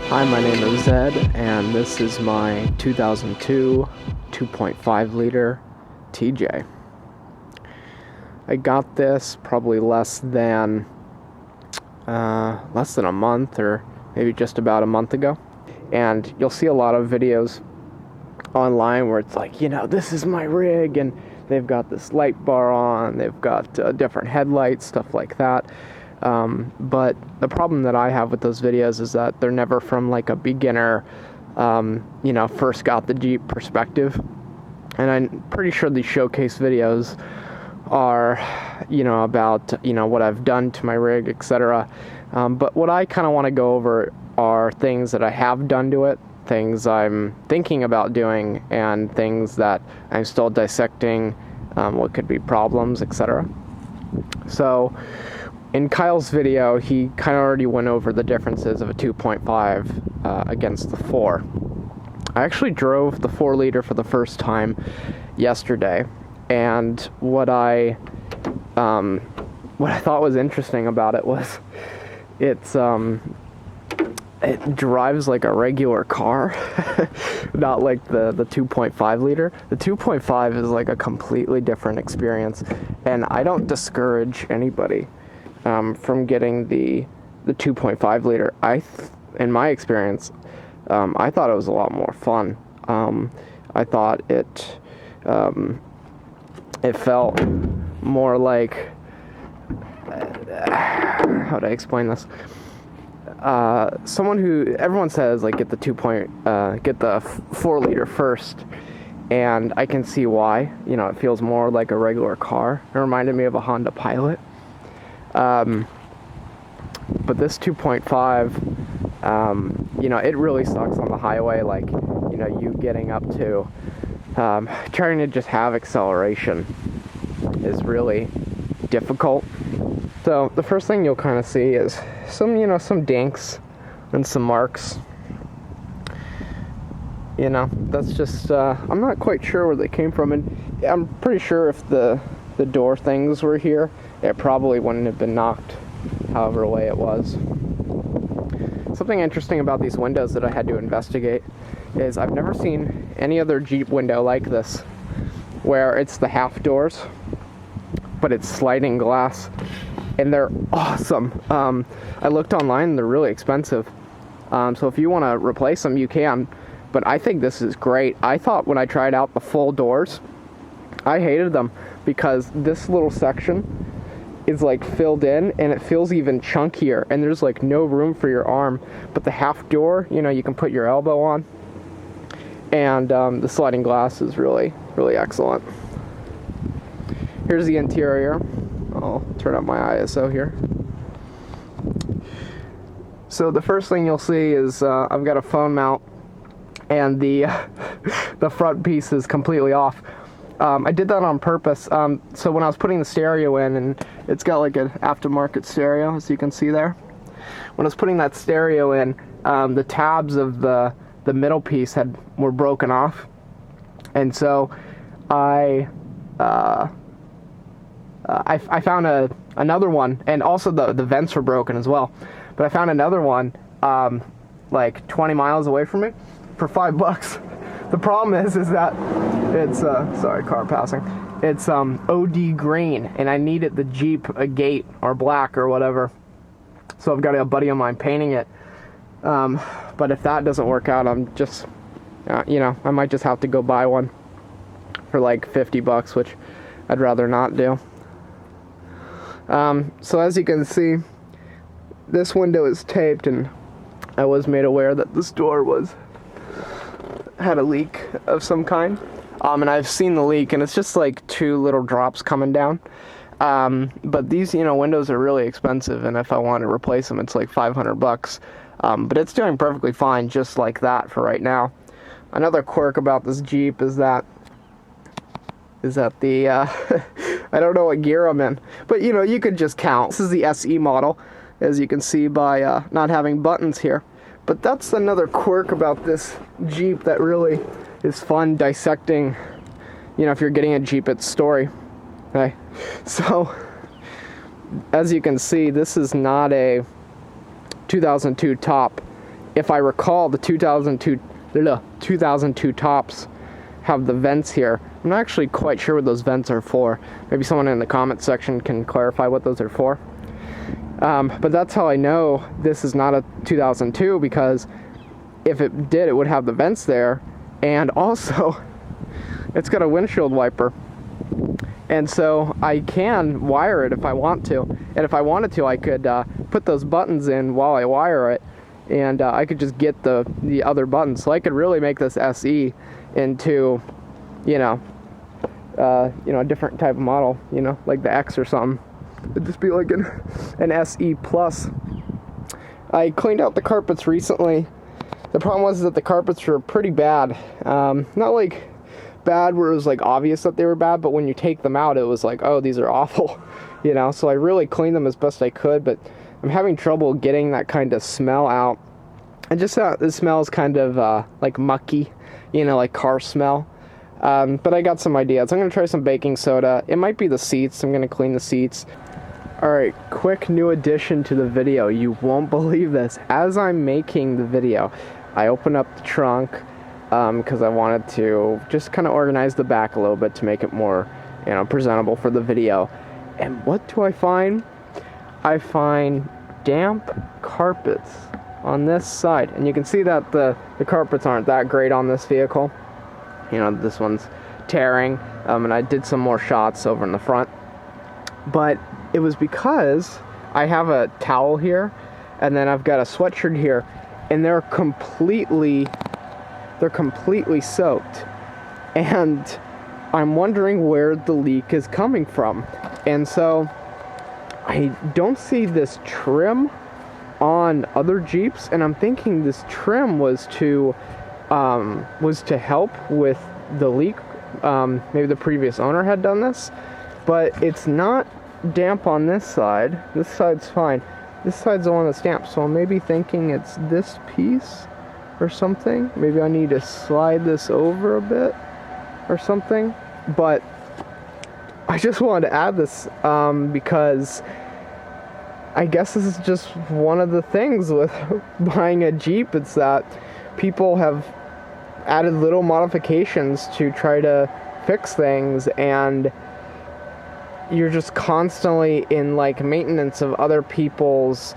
Hi, my name is Zed, and this is my 2002 2.5 liter TJ. I got this probably less than a month, or maybe just about a month ago. And you'll see a lot of videos online where it's like, this is my rig, and they've got this light bar on, they've got different headlights, stuff like that. But the problem that I have with those videos is that they're never from like a beginner, first got the Jeep perspective. And I'm pretty sure these showcase videos are, about, what I've done to my rig, etc. But what I kind of want to go over are things that I have done to it, things I'm thinking about doing, and things that I'm still dissecting, what could be problems, etc. So, in Kyle's video, he kind of already went over the differences of a 2.5 against the 4. I actually drove the 4 liter for the first time yesterday, and what I thought was interesting about it was it drives like a regular car, not like the 2.5 liter. The 2.5 is like a completely different experience, and I don't discourage anybody from getting the 2.5 liter. In my experience, I thought it was a lot more fun. I thought it felt more like, how do I explain this? Someone who, everyone says like get the 4 liter first, and I can see why. It feels more like a regular car. It reminded me of a Honda Pilot. But this 2.5, it really sucks on the highway, like, you getting up to, trying to just have acceleration is really difficult. So the first thing you'll kind of see is some dinks and some marks. That's just, I'm not quite sure where they came from, and I'm pretty sure if the door things were here, it probably wouldn't have been knocked however way it was. Something interesting about these windows that I had to investigate is I've never seen any other Jeep window like this, where it's the half doors, but it's sliding glass, and they're awesome. I looked online, and they're really expensive. So if you want to replace them, you can, but I think this is great. I thought when I tried out the full doors, I hated them because this little section is like filled in, and it feels even chunkier, and there's like no room for your arm. But the half door, you can put your elbow on, and the sliding glass is really, really excellent. Here's the interior. I'll turn up my ISO here. So the first thing you'll see is I've got a phone mount, and the the front piece is completely off. I did that on purpose. So when I was putting the stereo in, and it's got like an aftermarket stereo, as you can see there. When I was putting that stereo in, the tabs of the middle piece were broken off, and so I found another one, and also the vents were broken as well. But I found another one like 20 miles away from me for $5. The problem is that it's sorry, car passing. It's OD green, and I needed the Jeep agate or black or whatever. So I've got a buddy of mine painting it. But if that doesn't work out, I'm just, I might just have to go buy one for like $50, which I'd rather not do. So as you can see, this window is taped, and I was made aware that this door had a leak of some kind. And I've seen the leak, and it's just like 2 little drops coming down. But these, windows are really expensive, and if I want to replace them, it's like $500. But it's doing perfectly fine just like that for right now. Another quirk about this Jeep is that the I don't know what gear I'm in, but you could just count. This is the SE model, as you can see by not having buttons here. But that's another quirk about this Jeep that really is fun dissecting, if you're getting a Jeep, its story. Okay, so as you can see, this is not a 2002 top. if I recall, the 2002 tops have the vents here. I'm not actually quite sure what those vents are for. Maybe someone in the comment section can clarify what those are for. But that's how I know this is not a 2002, because if it did, it would have the vents there, and also it's got a windshield wiper. And so I can wire it if I want to. And if I wanted to, I could put those buttons in while I wire it, and I could just get the other buttons. So I could really make this SE into, a different type of model, like the X or something. It'd just be like an SE Plus. I cleaned out the carpets recently. The problem was that the carpets were pretty bad. Not like bad where it was like obvious that they were bad, but when you take them out, it was like, oh, these are awful, so I really cleaned them as best I could, but I'm having trouble getting that kind of smell out. And just the smell is kind of like mucky, like car smell. But I got some ideas. I'm going to try some baking soda. It might be the seats. I'm going to clean the seats. Alright, quick new addition to the video. You won't believe this. As I'm making the video, I open up the trunk because I wanted to just kind of organize the back a little bit to make it more, presentable for the video. And what do I find? I find damp carpets on this side. And you can see that the carpets aren't that great on this vehicle. This one's tearing, and I did some more shots over in the front. But it was because I have a towel here, and then I've got a sweatshirt here, and they're completely soaked. And I'm wondering where the leak is coming from. And so I don't see this trim on other Jeeps, and I'm thinking this trim was to help with the leak. Maybe the previous owner had done this, but it's not damp on this side. This side's fine. This side's the one that's damp, so I'm maybe thinking it's this piece or something. Maybe I need to slide this over a bit or something. But I just wanted to add this because I guess this is just one of the things with buying a Jeep. It's that people have added little modifications to try to fix things, and you're just constantly in like maintenance of other people's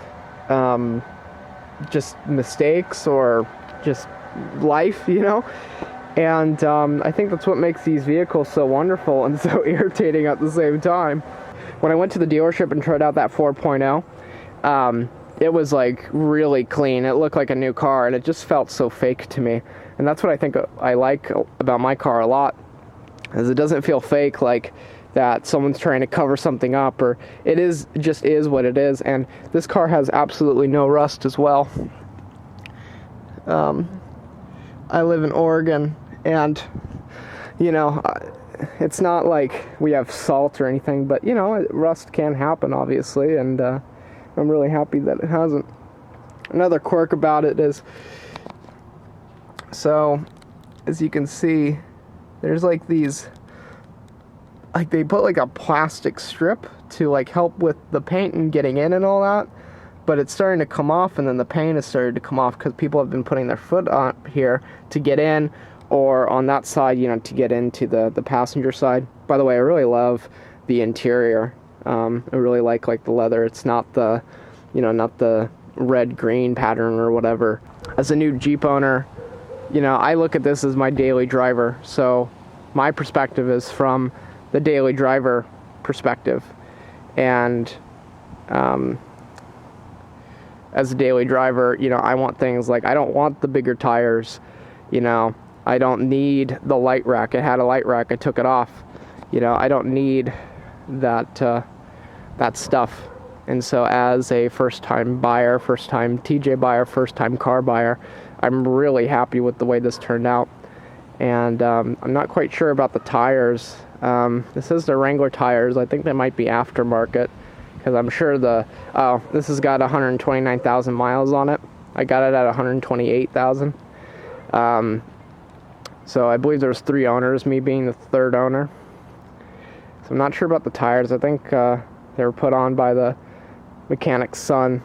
just mistakes or just life, and I think that's what makes these vehicles so wonderful and so irritating at the same time. When I went to the dealership and tried out that 4.0, it was like really clean. It looked like a new car, and it just felt so fake to me. And that's what I think I like about my car a lot, is it doesn't feel fake, like that someone's trying to cover something up, or just is what it is. And this car has absolutely no rust as well. I live in Oregon, and it's not like we have salt or anything, but rust can happen, obviously, and I'm really happy that it hasn't. Another quirk about it is, so as you can see, there's like these, like they put like a plastic strip to like help with the paint and getting in and all that, but it's starting to come off, and then the paint has started to come off because people have been putting their foot on here to get in, or on that side, to get into the passenger side. By the way, I really love the interior. I really like the leather. It's not the, not the red-green pattern or whatever. As a new Jeep owner, I look at this as my daily driver. So my perspective is from the daily driver perspective. And as a daily driver, I want things like, I don't want the bigger tires, I don't need the light rack. It had a light rack, I took it off. I don't need that stuff. And so as a first-time buyer, first-time TJ buyer, first-time car buyer, I'm really happy with the way this turned out. And I'm not quite sure about the tires. This is the Wrangler tires. I think they might be aftermarket, because I'm sure this has got 129,000 miles on it. I got it at 128,000. So I believe there's 3 owners, me being the 3rd owner. So I'm not sure about the tires. I think they were put on by the mechanic's son.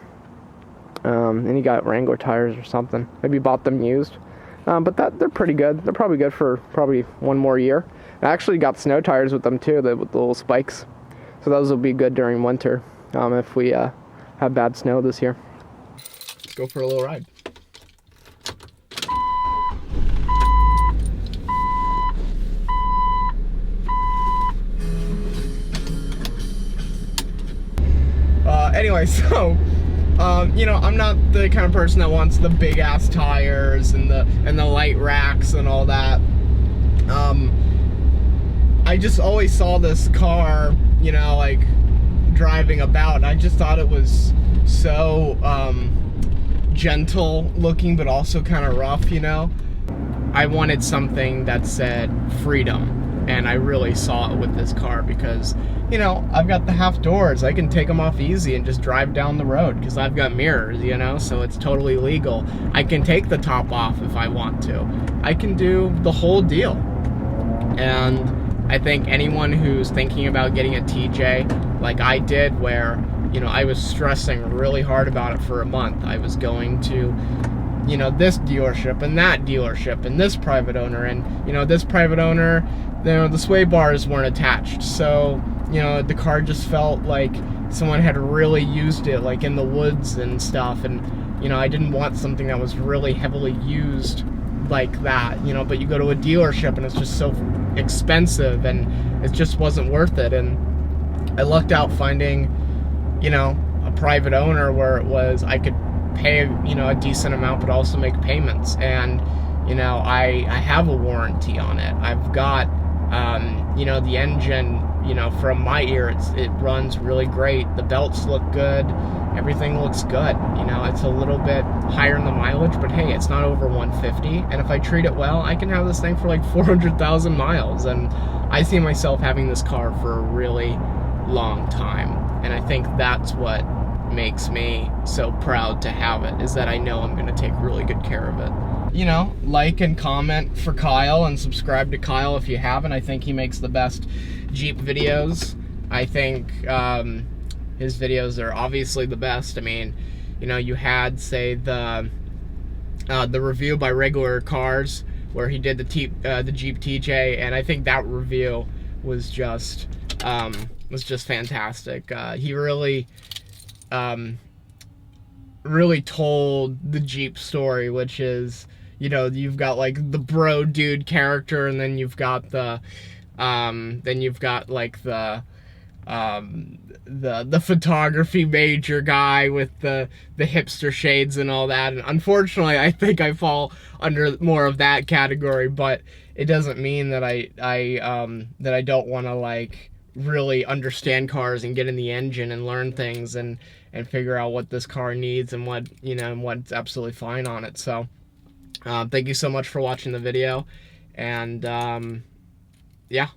And he got Wrangler tires or something. Maybe bought them used. But they're pretty good. They're probably good for probably one more year. I actually got snow tires with them too, with the little spikes. So those will be good during winter if we have bad snow this year. Let's go for a little ride. Anyway, so you know, I'm not the kind of person that wants the big ass tires and the light racks and all that. I just always saw this car, you know, like driving about, and I just thought it was so gentle looking, but also kind of rough, you know. I wanted something that said freedom, and I really saw it with this car because, you know, I've got the half doors. I can take them off easy and just drive down the road because I've got mirrors, you know, so it's totally legal. I can take the top off if I want to. I can do the whole deal. And I think anyone who's thinking about getting a TJ like I did, where, you know, I was stressing really hard about it for a month. I was going to, you know, this dealership and that dealership and this private owner, and, you know, this private owner, you know, the sway bars weren't attached, so, you know, the car just felt like someone had really used it, like in the woods and stuff. And, you know, I didn't want something that was really heavily used like that, you know. But you go to a dealership and it's just so expensive, and it just wasn't worth it. And I lucked out finding, you know, a private owner where it was, I could pay, you know, a decent amount but also make payments. And, you know, I have a warranty on it. I've got you know, the engine, you know, from my ear, it runs really great. The belts look good. Everything looks good. You know, it's a little bit higher in the mileage, but hey, it's not over 150. And if I treat it well, I can have this thing for like 400,000 miles. And I see myself having this car for a really long time. And I think that's what makes me so proud to have it, is that I know I'm going to take really good care of it. You know, like and comment for Kyle and subscribe to Kyle if you haven't. I think he makes the best Jeep videos. I think his videos are obviously the best. I mean, you know, you had, say, the review by Regular Cars where he did the Jeep TJ, and I think that review was just fantastic. He really really told the Jeep story, which is, you know, you've got like the bro dude character, and then you've got the like the photography major guy with the hipster shades and all that. And unfortunately, I think I fall under more of that category, but it doesn't mean that I don't want to like really understand cars and get in the engine and learn things and figure out what this car needs and what, you know, and what's absolutely fine on it. So thank you so much for watching the video, and yeah.